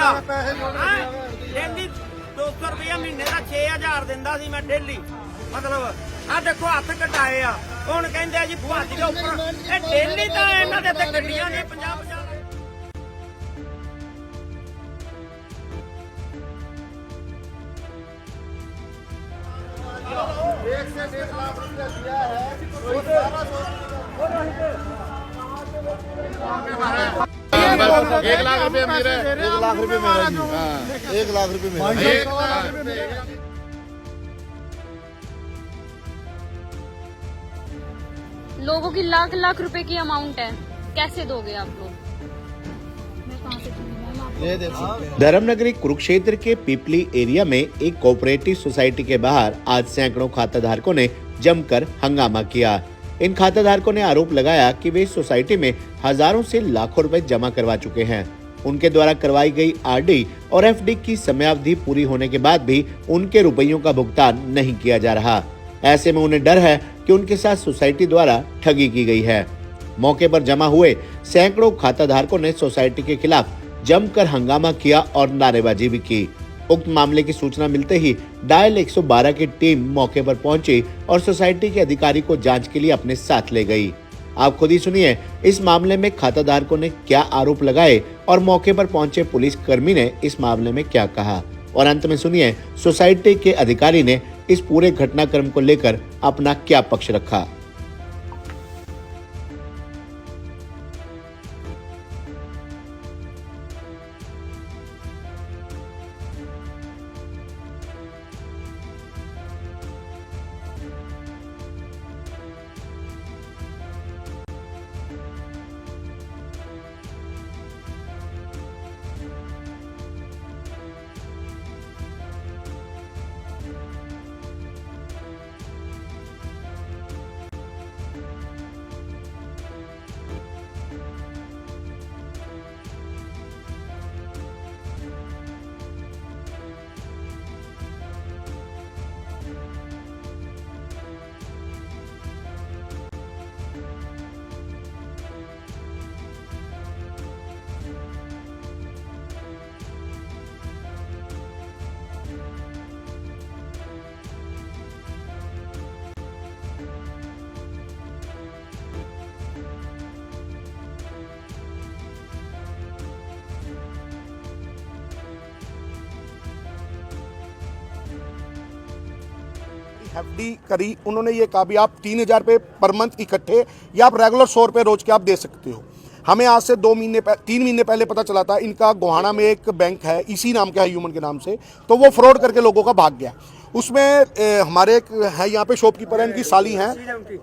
Daily 200 रुपया महीने का 6000 दिंदा सी मैं डेली। मतलब आ देखो हथ कटाए आ हुण कहंदे जी भुआजी दे उपर ए डेली तां इन्हां दे ते गड्डियां ने 50-50। एक से 1.5 लाख रुपया दिया है। 1 लाख रुपये मेरे, 1 लाख रुपये मेरा जी। 1 लाख रुपये मेरा। लोगों की लाख लाख रुपए की अमाउंट है, कैसे दोगे आप लोग? धर्मनगरी कुरुक्षेत्र के पिपली एरिया में एक कोऑपरेटिव सोसाइटी के बाहर आज सैकड़ों खाता धारकों ने जमकर हंगामा किया। इन खाता धारकों ने आरोप लगाया कि वे इस सोसाइटी में हजारों से लाखों रुपए जमा करवा चुके हैं। उनके द्वारा करवाई गई आरडी और एफडी की समयावधि पूरी होने के बाद भी उनके रुपयों का भुगतान नहीं किया जा रहा। ऐसे में उन्हें डर है कि उनके साथ सोसाइटी द्वारा ठगी की गई है। मौके पर जमा हुए सैकड़ों खाता धारकों ने सोसाइटी के खिलाफ जमकर हंगामा किया और नारेबाजी भी की। उक्त मामले की सूचना मिलते ही डायल 112 की टीम मौके पर पहुंची और सोसाइटी के अधिकारी को जांच के लिए अपने साथ ले गई। आप खुद ही सुनिए इस मामले में खाता धारकों ने क्या आरोप लगाए और मौके पर पहुंचे पुलिस कर्मी ने इस मामले में क्या कहा, और अंत में सुनिए सोसाइटी के अधिकारी ने इस पूरे घटनाक्रम को लेकर अपना क्या पक्ष रखा। एफडी करी, उन्होंने ये कहा भी आप 3000 रुपये पर मंथ इकट्ठे या आप रेगुलर 100 रुपये रोज के आप दे सकते हो। हमें आज से 3 महीने पहले पता चला था इनका गोहाना में एक बैंक है, इसी नाम का है, ह्यूमन के नाम से, तो वो फ्रॉड करके लोगों का भाग गया। उसमें हमारे एक है यहाँ पे शॉपकीपर है, इनकी साली हैं,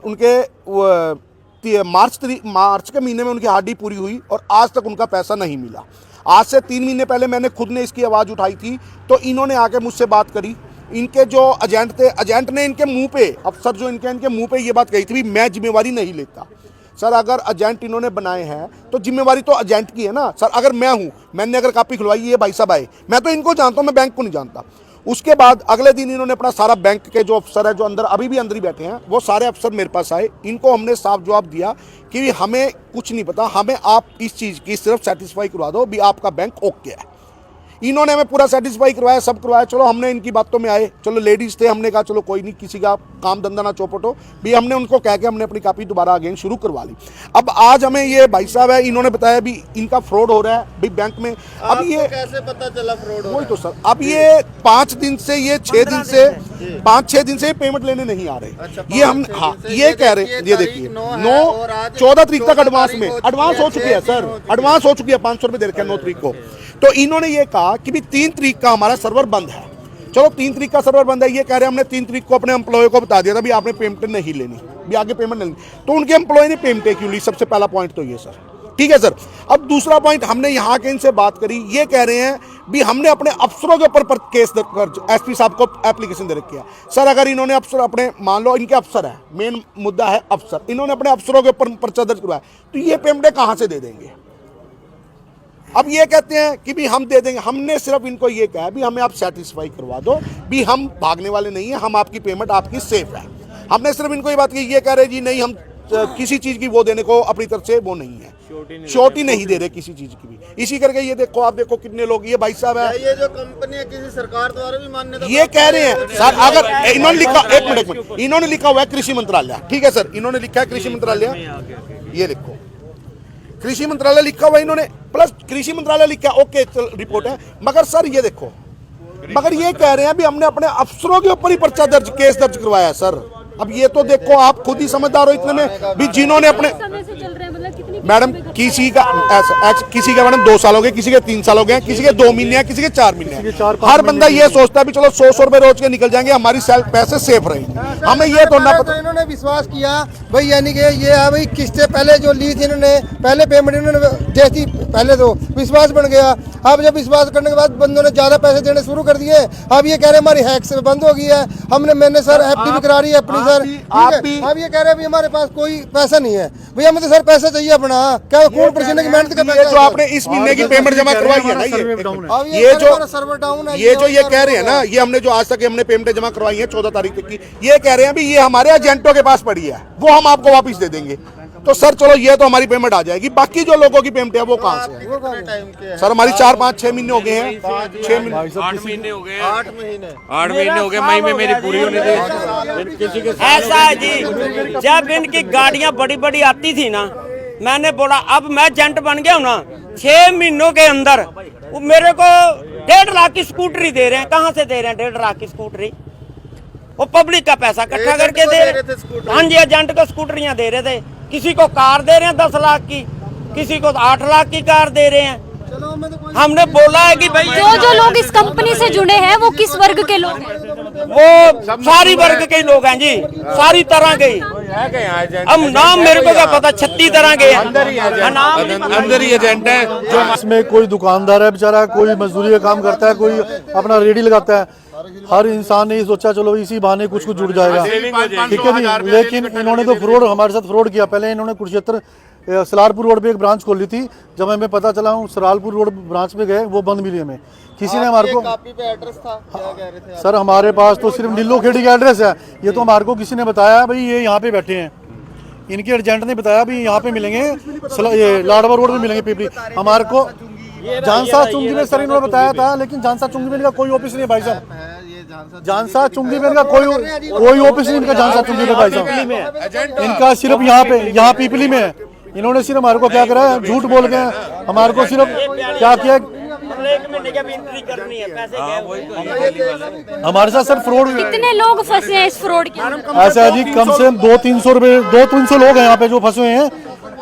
उनके मार्च के महीने में उनकी आरडी पूरी हुई और आज तक उनका पैसा नहीं मिला। आज से 3 महीने पहले मैंने खुद ने इसकी आवाज़ उठाई थी, तो इन्होंने आके मुझसे बात करी। इनके जो एजेंट थे, एजेंट ने इनके मुंह पे, अफसर जो इनके मुंह पे ये बात कही थी भी मैं जिम्मेवारी नहीं लेता। सर अगर एजेंट इन्होंने बनाए हैं तो जिम्मेवारी तो एजेंट की है ना सर। अगर मैं हूँ, मैंने अगर कापी खुलवाई, ये भाई साहब आए, मैं तो इनको जानता हूँ, मैं बैंक को नहीं जानता। उसके बाद अगले दिन इन्होंने अपना सारा बैंक के जो अफसर है, जो अंदर अभी भी अंदर ही बैठे हैं, वो सारे अफसर मेरे पास आए। इनको हमने साफ जवाब दिया कि हमें कुछ नहीं पता, हमें आप इस चीज़ की सिर्फ सेटिस्फाई करवा दो भी आपका बैंक ओके है। इन्होंने हमें पूरा सेटिस्फाई करवाया, सब करवाया। चलो हमने इनकी बातों में आए, चलो लेडीज़ थे, हमने कहा चलो कोई नहीं, किसी का काम धंधा ना चौपट हो भी, हमने उनको कह के हमने अपनी कापी दोबारा अगेन शुरू करवा ली। अब आज हमें ये भाई साहब है, इन्होंने बताया भी इनका फ्रॉड हो रहा है भी बैंक में। अब ये कैसे पता चला फ्रॉड हो? वही तो सर, अब ये 5 दिन से, ये 6 दिन से, 5-6 दिन से पेमेंट लेने नहीं आ रहे। अच्छा, ये हम, हाँ ये कह रहे, ये देखिए 14 तारीख तक एडवांस में, एडवांस हो चुकी है सर, एडवांस हो चुकी है, 500 रुपये दे रखे हैं 9 तारीख को। तो इन्होंने ये कहा कि भी 3 तारीख का हमारा सर्वर बंद है। चलो 3 तारीख का सर्वर बंद है, ये कह रहे हैं हमने 3 तारीख को अपने एम्प्लॉय को बता दिया था भी आपने पेमेंट नहीं लेनी, भी आगे पेमेंट नहीं, तो उनके एम्प्लॉय ने पेमेंट क्यों ली? सबसे पहला पॉइंट तो ये सर, ठीक है सर। अब दूसरा पॉइंट, हमने यहाँ के इनसे बात करी, ये कह रहे हैं भी हमने अपने अफसरों के ऊपर केस दर्ज, एसपी साहब को एप्लीकेशन दे रखी है। सर अगर इन्होंने अफसर अपने, मान लो इनके अफसर है, मेन मुद्दा है अफसर, इन्होंने अपने अफसरों के ऊपर पर्चा दर्ज करवाया, तो ये पेमेंटें कहाँ से दे देंगे? अब ये कहते हैं कि भी हम दे देंगे। हमने सिर्फ इनको ये कहा भी हमें आप सेटिस्फाई करवा दो भी, हम भागने वाले नहीं है, हम आपकी पेमेंट आपकी सेफ है। हमने सिर्फ इनको ये बात की, ये कह रहे जी नहीं हम किसी चीज़ की वो देने को अपनी तरफ से वो नहीं है। श्योरिटी नहीं दे रहे किसी चीज की भी। इसी करके ये देखो, आप देखो कितने लोग, ये भाई साहब है, ये जो कंपनी है किसी सरकार द्वारा भी मान्यता ये कह रहे हैं सर, अगर इन्होंने लिखा, एक मिनट, इन्होंने लिखा हुआ है कृषि मंत्रालय, ठीक है सर, इन्होंने लिखा है कृषि मंत्रालय, ये लिखो कृषि मंत्रालय लिखा हुआ है इन्होंने, प्लस कृषि मंत्रालय लिखा है, ओके रिपोर्ट है, मगर सर ये देखो, मगर ये कह रहे हैं अभी हमने अपने अफसरों के ऊपर ही पर्चा दर्ज, केस दर्ज करवाया है सर। अब ये तो देखो, आप खुद ही समझदार हो इतने में भी, जिन्होंने अपने समय से चल रहे हैं, मतलब कितनी मैडम किसी का किसी का मैडम 2 साल हो गए, किसी के 3 साल हो गए, किसी के 2 महीने हैं, किसी के 4 महीने हैं। हर बंदा ये सोचता है भी चलो 100 रुपए रोज के निकल जाएंगे, हमारी पैसे सेफ रहेंगे। हमें ये तो ना पता, इन्होंने विश्वास किया भाई, यानी कि ये है भाई, किस्तें पहले जो ली थी इन्होंने, पहले पेमेंट इन्होंने दे दी, पहले तो विश्वास बन गया। अब जब विश्वास करने के बाद बंदों ने ज्यादा पैसे देने शुरू कर दिए, अब ये कह रहे हमारी हैक से बंद हो गई है, मैंने सर एफडी भी करा रही है अपनी सर, अब ये कह रहे हैं हमारे पास कोई पैसा नहीं है भैया, हमें तो सर पैसा चाहिए अपना, क्या खून पसीने की मेहनत का पैसा। जो आपने इस महीने की पेमेंट जमा करवाई है ना, ये जो सर्वर डाउन है, ये जो ये कह रहे हैं ना, ये हमने जो आज तक हमने पेमेंट जमा करवाई है 14 तारीख तक की, ये कह रहे हैं भी ये हमारे एजेंटों के पास पड़ी है, वो हम आपको वापस दे देंगे। तो सर चलो ये तो हमारी पेमेंट आ जाएगी, बाकी जो लोगों की पेमेंट है वो कहाँ से है? टाइम के सर हमारी 4, 5, 6 महीने हो गए हैं, 6 महीने 8 महीने हो गए, 8 महीने हो गए, मई में मेरी पूरी होने दी। किसी के ऐसा है जी, जब इनकी गाड़ियां बड़ी बड़ी आती थी ना, मैंने बोला अब मैं एजेंट बन गया हूँ ना, 6 महीनों के अंदर वो मेरे को 1.5 लाख की स्कूटरी दे रहे हैं। कहाँ से दे रहे हैं 1.5 लाख की स्कूटरी? वो पब्लिक का पैसा इकट्ठा करके दे रहे थे। हाँ जी, एजेंट को स्कूटरियां दे रहे थे, किसी को कार दे रहे हैं 10 लाख की, किसी को 8 लाख की कार दे रहे हैं। हमने बोला है कि भाई जो लोग इस कंपनी से जुड़े हैं वो किस वर्ग के लोग हैं? वो सारी वर्ग के लोग हैं जी, सारी तरह के। अब नाम मेरे को क्या पता, 36 तरह के अंदर ही एजेंट है जो इसमें कोई दुकानदार है बेचारा, कोई मजदूरी का काम करता है, कोई अपना रेडी लगाता है। हर इंसान ने ये सोचा चलो इसी बहाने कुछ जुड़ जाएगा, ठीक है जी। लेकिन इन्होंने तो फ्रॉड, हमारे साथ फ्रॉड किया। पहले इन्होंने कुरुक्षेत्र सलारपुर रोड पे एक ब्रांच खोली थी, जब हमें पता चला हूँ सलारपुर रोड ब्रांच पे गए, वो बंद मिली हमें। किसी ने हमारे को, कॉपी पे एड्रेस था, क्या कह रहे थे सर हमारे पास तो सिर्फ नीलो खेड़ी का एड्रेस है, ये तो हमारे को किसी ने बताया भाई ये यहाँ पे बैठे हैं, इनके एजेंट ने बताया भी यहाँ पे मिलेंगे, ये लाडवा रोड में मिलेंगे पीपली। हमारे को जानसा चुंगी में सर इन्होंने बताया था, लेकिन जानसा चुंगी में इनका कोई ऑफिस नहीं है भाई साहब। जानसा चुंगी में इनका कोई ऑफिस नहीं, इनका जानसा चुंगी में भाई साहब, इनका सिर्फ यहाँ पीपली में है। इन्होंने सिर्फ हमारे को क्या करा है, झूठ बोल के हमारे को सिर्फ क्या किया, हमारे साथ सर फ्रॉड। कितने लोग फंसे हैं इस फ्रॉड के अंदर? ऐसा है जी, कम से कम 200-300 रुपए, 200-300 लोग हैं यहाँ पे जो फंसे हुए हैं।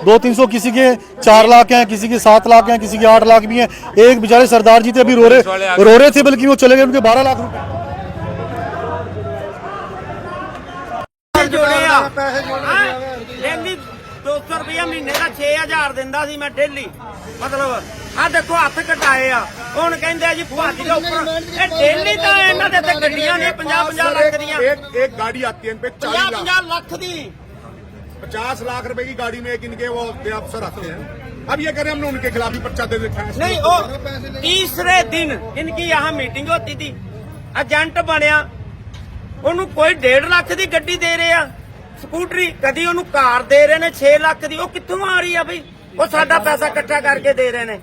200-300, किसी के 4 लाख हैं, किसी के 7 लाख हैं, किसी के 8 लाख भी हैं। एक बेचारे सरदार जी थे अभी रो रहे थे, बल्कि वो चले गए, उनके 12 लाख रुपए। डेली 200 रुपया महीने का 6000 ਦਿੰਦਾ ਸੀ ਮੈਂ ਡੇਲੀ। ਮਤਲਬ ਆ ਦੇਖੋ ਹੱਥ ਕਟਾਏ ਆ, ਹੁਣ ਕਹਿੰਦੇ ਆ ਜੀ ਭੱਜ ਦੇ ਉੱਪਰ। ਇਹ ਡੇਲੀ ਤਾਂ ਇਹਨਾਂ ਦੇ ਤੇ ਗੱਡੀਆਂ ਨੇ 50-50 ਲੱਖ ਦੀਆਂ, एक गाड़ी आती है इन पे 50 ਲੱਖ ਦੀ। 50 लाख रुपए की गाड़ी में एक इनके वो अफसर आते हैं। अब ये करें हमने उनके खिलाफ ही पर्चा दे रखा है। नहीं, वो तीसरे दिन इनकी यहाँ मीटिंग होती थी, एजेंट बनया, ਉਹਨੂੰ ਕੋਈ 1.5 ਲੱਖ ਦੀ ਗੱਡੀ ਦੇ ਰਹੇ ਆ ਸਕੂਟਰੀ, ਕਦੀ ਉਹਨੂੰ ਕਾਰ ਦੇ ਰਹੇ ਨੇ 6 ਲੱਖ ਦੀ। ਉਹ ਕਿੱਥੋਂ ਆ ਰਹੀ ਆ ਬਈ? ਉਹ ਸਾਡਾ ਪੈਸਾ ਇਕੱਠਾ ਕਰਕੇ ਦੇ ਰਹੇ ਨੇ।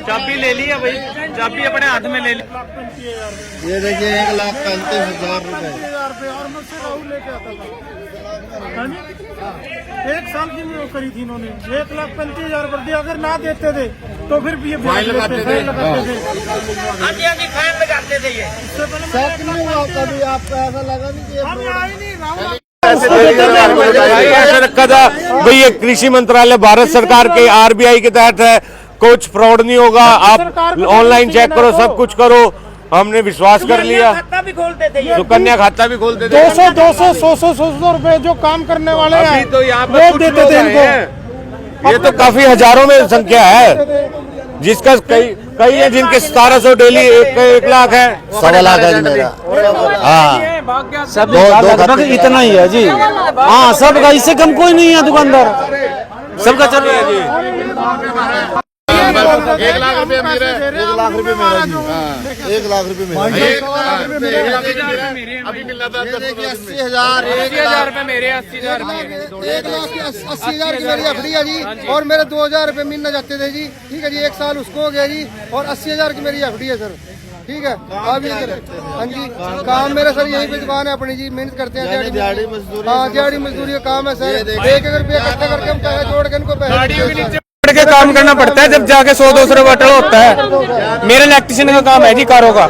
चाबी ले लिया भाई, चाबी अपने हाथ में ले ली। ये देखिए 1,35,000 रुपए। एक साल की वो करी थी इन्होंने, 1,35,000 कर दिया। अगर ना देते थे तो फिर भी ये फाइन लगाते थे। हाँ जी, हाँ जी, फाइन लगाते थे ये। कभी आपको ऐसा लगा नहीं कि ये fraud है? ऐसे रखा था भाई, ये कृषि मंत्रालय भारत सरकार के RBI के तहत है, कुछ फ्रॉड नहीं होगा, आप ऑनलाइन चेक करो, सब कुछ करो। हमने विश्वास कर लिया, खाता भी खोलते थे ये। सुकन्या खाता भी खोलते थे। 200, 100 रुपए जो काम करने वाले अभी तो यहाँ वो पे कुछ देते लोग थे आए इनको। हैं। ये तो काफी हजारों में संख्या है, जिसका कई है जिनके 1700 डेली, 1 लाख है, 1.25 लाख है मेरा। हाँ, सब लगभग इतना ही है जी। हाँ, सबका, इससे कम कोई नहीं है दुकानदार, सबका चल रहा है जी। 1 लाख रुपए मेरा है, 1 लाख रुपए मेरा जी, 1 लाख रुपए मेरा, 1 लाख रुपए मेरा अभी मिलना था। 80,000 रुपए मेरे, 80,000 1,80,000 की मेरी एफडी है जी, और मेरे 2,000 रुपए मिलना चाहते थे जी, ठीक है जी, 1 साल उसको हो गया जी, और 80,000 की मेरी एफडी है सर, ठीक है। अब ये हाँ जी, काम मेरा सर यहीं पे दुकान है अपनी जी, मेहनत करते हैं, दिहाड़ी मजदूरी, हाँ दिहाड़ी मजदूरी का काम है सर। 1 रुपया इकट्ठा करके हम पैसे जोड़ के इनको पैसे के काम करना पड़ता है, जब जाके 100-200 रुपये बटल होता है। मेरे इलेक्ट्रिशियन का काम है जी, कारों का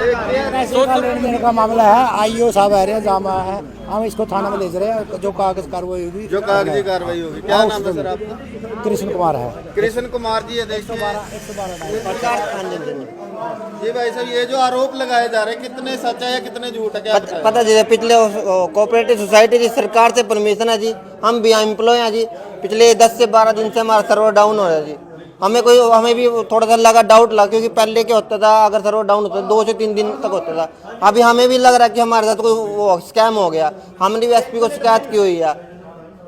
का मामला है। आईओ साहब आ रहे हैं, जामा है, हम इसको थाना में ले जा रहे हैं, जो कागज कार्रवाई होगी, जो कागजी कार्रवाई होगी। क्या नाम है सर आपका? कृष्ण कुमार है। कृष्ण कुमार जी, ये देखिए जी भाई साहब, ये जो आरोप लगाए जा रहे हैं, कितने सच है या कितने झूठ है, क्या पता जी? पिछले कोऑपरेटिव सोसाइटी की सरकार से परमिशन है जी, हम भी एम्प्लॉय हैं जी। पिछले 10 से 12 दिन से हमारा सर्वर डाउन हो रहा है जी। हमें भी थोड़ा सा लगा, डाउट लगा, क्योंकि पहले क्या होता था, अगर सर्वर डाउन होता था 2 से 3 दिन तक होता था। अभी हमें भी लग रहा है कि हमारे साथ कोई वो स्कैम हो गया। हमने भी एसपी को शिकायत की हुई है।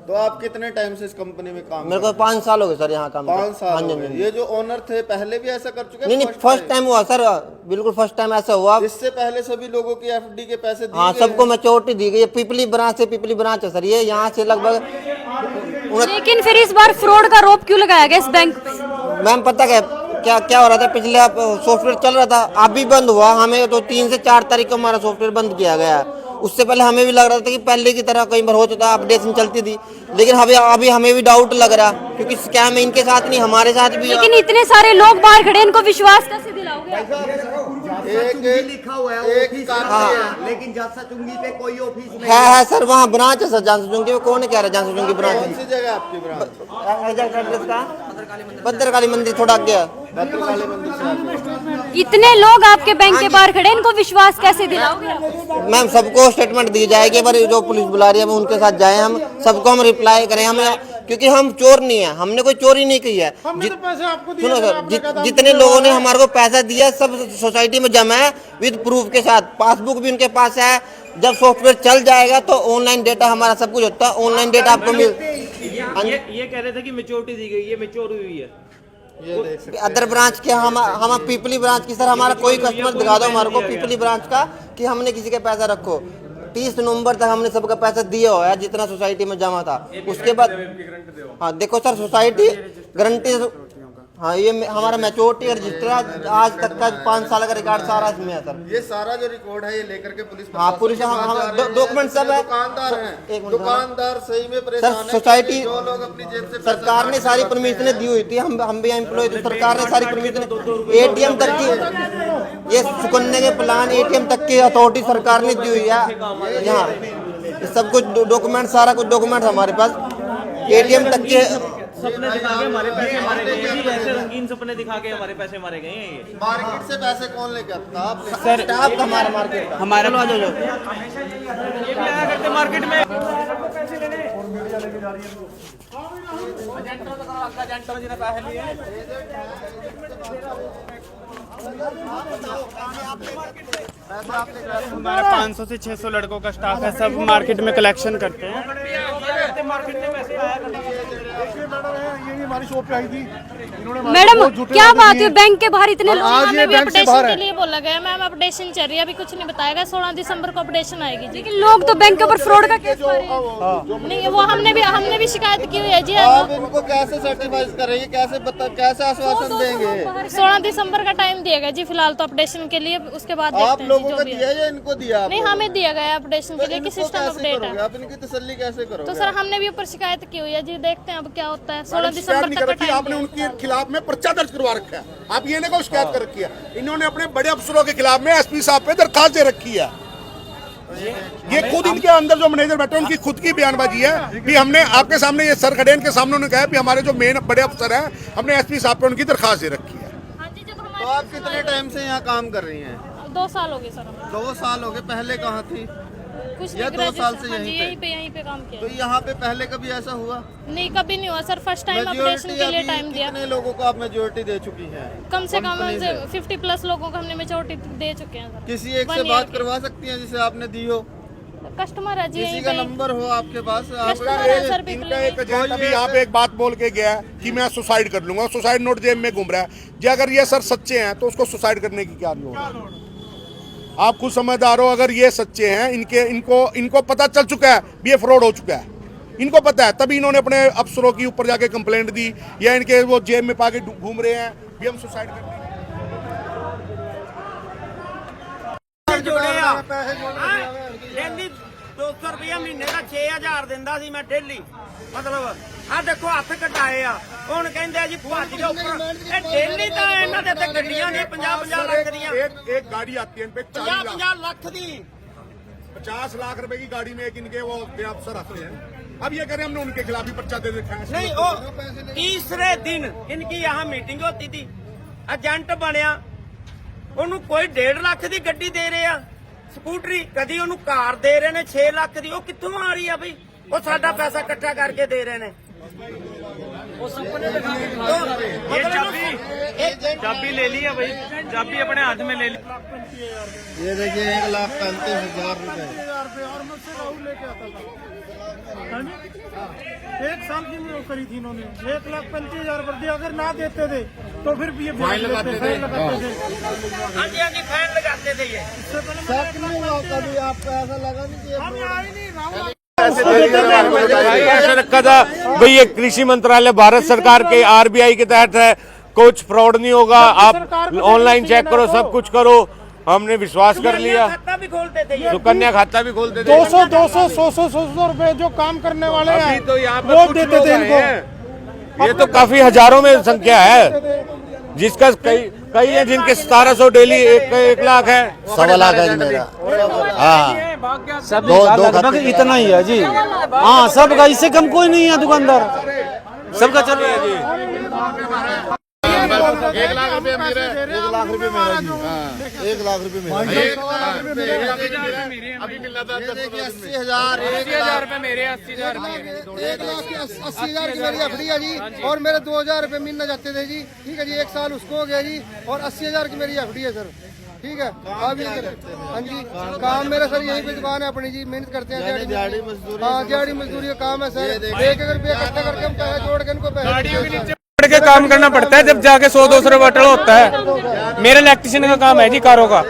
तो आप कितने टाइम से इस कंपनी में काम? मेरे को 5 साल हो गए सर यहाँ काम। 5 साल हाँ हो जी, गए। ये जो ओनर थे पहले भी ऐसा कर चुके हैं? नहीं, फर्स्ट टाइम हुआ सर, बिल्कुल फर्स्ट टाइम ऐसा हुआ। इससे पहले सभी लोगों की एफडी के पैसे दिए? हाँ, सबको मैच्योरिटी दी गई। पिपली ब्रांच है सर, ये यहाँ से लगभग। लेकिन फिर इस बार फ्रॉड का आरोप क्यों लगाया गया इस बैंक पे? मैम पता क्या हो रहा था, पिछले सॉफ्टवेयर चल रहा था, अभी बंद हुआ। हमें तो 3 से 4 तारीख को हमारा सॉफ्टवेयर बंद किया गया। उससे पहले हमें भी लग रहा था कि पहले की तरह कई बार होता था, अपडेशन चलती थी, लेकिन अभी हमें भी डाउट लग रहा, क्योंकि स्कैम इनके साथ नहीं, हमारे साथ भी। लेकिन इतने सारे लोग बाहर खड़े, इनको विश्वास कैसे दिलाओगे? एक लिखा हुआ है एक ऑफिस हाँ। है, लेकिन जानसा चुंगी पे कोई ऑफिस नहीं है सर, वहाँ ब्रांच है सर, जानसा चुंगी में। कौन कह रहा है जानसा चुंगी ब्रांच? कौन सी जगह आपकी ब्रांच? एग्जैक्ट एड्रेस का भद्रकाली मंदिर थोड़ा आगे। भद्रकाली मंदिर से आगे। इतने लोग आपके बैंक के बाहर खड़े, इनको विश्वास कैसे दिलाओगे? मैम सबको स्टेटमेंट दी जाएगी, पर जो पुलिस बुला रही है हम उनके साथ जाए, हम सबको हम रिप्लाई करें, हमें, क्योंकि हम चोर नहीं है, हमने कोई चोरी नहीं की है। सुनो सर, जितने लोगों ने हमारे को पैसा दिया सब सोसाइटी में जमा है, विद प्रूफ के साथ, पासबुक भी उनके पास है। जब सॉफ्टवेयर चल जाएगा तो ऑनलाइन डेटा हमारा सब कुछ होता है, ऑनलाइन डेटा आपको मिल। ये कह रहे थे कि मैच्योरिटी दी गई है, मैच्योर हुई है। अदर ब्रांच के हम पीपली ब्रांच की सर, हमारा कोई कस्टमर दिखा दो हमारे को पीपली ब्रांच का कि हमने किसी का पैसा रखो। 30 नवंबर तक हमने सबका पैसा दिया हुआ है, जितना सोसाइटी में जमा था। उसके बाद हाँ देखो सर, सोसाइटी गारंटी, हाँ ये हमारा मैच्योरिटी रजिस्टर आज तक का 5 साल का रिकॉर्ड सारा इसमें है सर। ये सारा जो रिकॉर्ड है ये लेकर के पुलिस, हाँ पुलिस, डॉक्यूमेंट सब है। दुकानदार हैं, दुकानदार सही में परेशान सर, सोसाइटी जो लोग अपनी जेब से सरकार ने सारी परमिशन दी हुई थी, हम भी एम्प्लॉय थे, सरकार ने सारी परमिशन, ATM तक की, ये सुकन्या के प्लान, ATM तक की अथॉरिटी सरकार ने दी हुई है। यहाँ सब कुछ डॉक्यूमेंट, सारा कुछ डॉक्यूमेंट हमारे पास, ATM तक के। सपने दिखा के हमारे पैसे मारे गए हैं, ऐसे रंगीन सपने दिखा के हमारे पैसे मारे गए हैं। ये मार्केट से पैसे कौन लेकर आता? आप सर स्टाफ का हमारा मार्केट का हमारा ये भी आया करते मार्केट में। हमारा 500 से 600 लड़कों का स्टाफ है, सब मार्केट में कलेक्शन करते हैं। ये भी हमारी शॉप पे आई थी, इन्होंने मैडम क्या बात है, बैंक के बाहर इतने लोग? आज ये बैंक से बाहर है। के लिए बोला गया मैम, अपडेशन चल रही है, अभी कुछ नहीं बताएगा। 16 दिसंबर को अपडेशन आएगी जी। लेकिन लोग तो बैंक के ऊपर फ्रॉड का केस कर रहे हैं। नहीं, वो हमने भी शिकायत की हुई है जी। आप इनको कैसे सर्टिफाइज करेंगे, कैसे आश्वासन देंगे? 16 दिसंबर का टाइम दिया गया जी फिलहाल तो अपडेशन के लिए, उसके बाद आप लोगों को दिया या इनको दिया? नहीं, हमें दिया गया अपडेशन के लिए कि सिस्टम अपडेट है। आप इनकी तसल्ली कैसे करोगे? तो सर हमने भी ऊपर शिकायत की हुई है जी, देखते हैं अब क्या होता है। 16 दिसंबर तक का टाइम आपने उनके खिलाफ में पर्चा दर्ज करवा रखा है, आप ये नहीं शिकायत कर रखी है। इन्होंने अपने बड़े अफसरों के खिलाफ में SP साहब पे दरखास्त दे रखी है। ये खुद इनके अंदर जो मैनेजर बैठे हैं उनकी खुद की बयानबाजी है कि हमने आपके सामने, ये सर खड़े इनके सामने, उन्होंने कहा कि हमारे जो मेन बड़े अफसर हैं हमने SP साहब पे उनकी दरखास्त दे रखी है। तो आप कितने टाइम से यहाँ काम कर रही हैं? 2 साल हो गए सर। 2 साल हो गए। पहले कहाँ थी? कुछ या 2 साल से यहीं पे काम किया। तो यहाँ पे पहले कभी ऐसा हुआ? नहीं, कभी नहीं हुआ सर, फर्स्ट टाइम अपडेशन के लिए टाइम दिया। कितने लोगों को आप मेजोरिटी दे चुकी हैं? कम से कम 50+ लोगों को हमने मेजोरिटी दे चुके हैं सर। किसी एक से बात करवा सकती हैं जिसे आपने दी हो? कस्टमर है जी किसी यहीं का पे। नंबर हो आपके पास? कस्टमर है सर इनका एक एजेंट अभी यहाँ पे एक बात बोल के गया है कि मैं सुसाइड कर लूंगा, सुसाइड नोट जेब में घूम रहा है जी। अगर ये सर सच्चे हैं तो उसको सुसाइड करने की क्या लोड़ है? आप खुद समझदार हो। अगर ये सच्चे हैं, इनको पता चल चुका है ये फ्रॉड हो चुका है, इनको पता है, तभी इन्होंने अपने अफसरों की ऊपर जाके कंप्लेंट दी, या इनके वो जेब में पाके घूम रहे हैं भी हम सुसाइड करने ਜੋੜੇ ਆ ਡੇਲੀ 200 ਰੁਪਇਆ ਮਹੀਨੇ ਦਾ 6000 ਦਿੰਦਾ ਸੀ ਮੈਂ ਡੇਲੀ, ਮਤਲਬ ਆ ਦੇਖੋ ਹੱਥ ਕਟਾਏ ਆ। ਹੁਣ ਕਹਿੰਦੇ ਆ ਜੀ ਭੱਜ ਦੇ ਉੱਪਰ, ਇਹ ਡੇਲੀ ਤਾਂ ਇਹਨਾਂ ਦੇ ਤੇ ਗੱਡੀਆਂ ਨੇ 50-50 ਲੱਖ ਦੀਆਂ, एक गाड़ी आती है इन पे 50-50 ਲੱਖ ਦੀ। 50 लाख रुपए की गाड़ी में एक इनके वो अफसर आते हैं। अब ये करें, हमने उनके खिलाफ ही पर्चा दे देखा है। नहीं, वो तीसरे दिन इनकी यहाँ मीटिंग होती थी, एजेंट बनया, ਉਹਨੂੰ ਕੋਈ 1.5 ਲੱਖ ਦੀ ਗੱਡੀ ਦੇ ਰਹੇ ਆ ਸਕੂਟਰੀ, ਕਦੀ ਉਹਨੂੰ ਕਾਰ ਦੇ ਰਹੇ ਨੇ 6 ਲੱਖ ਦੀ। ਉਹ ਕਿੱਥੋਂ ਆ ਰਹੀ ਆ ਬਈ? ਉਹ ਸਾਡਾ ਪੈਸਾ ਇਕੱਠਾ ਕਰਕੇ ਦੇ ਰਹੇ ਨੇ। चाबी ले ली है भाई, चाबी अपने हाथ में ले ली। ये देखिए 1,35,000 रुपए। एक साल की वो करी थी इन्होंने, 1,35,000 पर दिया। अगर ना देते थे तो फिर भी ये फाइन लगाते थे। हाँ जी, हाँ जी, फाइन लगाते थे ये। कभी आपको ऐसा लगा नहीं कि ऐसा रखा था भाई ये कृषि मंत्रालय भारत सरकार के आरबीआई के तहत है, कुछ फ्रॉड नहीं होगा, आप ऑनलाइन चेक करो, सब कुछ करो। हमने विश्वास कर लिया, खाता भी खोलते थे ये। सुकन्या खाता भी खोलते थे। 200, 100 रुपए जो काम करने वाले हैं अभी तो यहाँ पे वो कुछ देते लोग थे आए इनको। हैं। ये तो काफी हजारों में संख्या है, जिसका कई है जिनके 1700 डेली, 1 लाख है, 1.25 लाख है मेरा। हाँ, सब लगभग इतना ही है जी। हाँ, सबका, इससे कम कोई नहीं है दुकानदार, सबका चल रहा है जी। 1 लाख रुपए मेरे, 1 लाख रुपए मेरा जी। हाँ, 1 लाख रुपए मेरा। अभी मिलना था 80,000 रुपए मेरे, 80,000 80,000 की मेरी एफडी है जी, और मेरे 2,000 रुपए मिलना चाहते थे जी। ठीक है जी, 1 साल उसको हो गया जी, और 80,000 की मेरी एफडी है सर। ठीक है, आप ये हाँ जी, काम मेरा सर यहीं पे दुकान है अपनी जी, मेहनत करते हैं, दिहाड़ी मजदूरी। हाँ, दिहाड़ी मजदूरी का काम है सर। 1 रुपया इकट्ठा करके हम पैसे जोड़ के इनको पैसे के काम करना पड़ता है, जब जाके 100-200 रुपये बटल होता है। मेरे इलेक्ट्रिशियन का काम है जी, कारों का।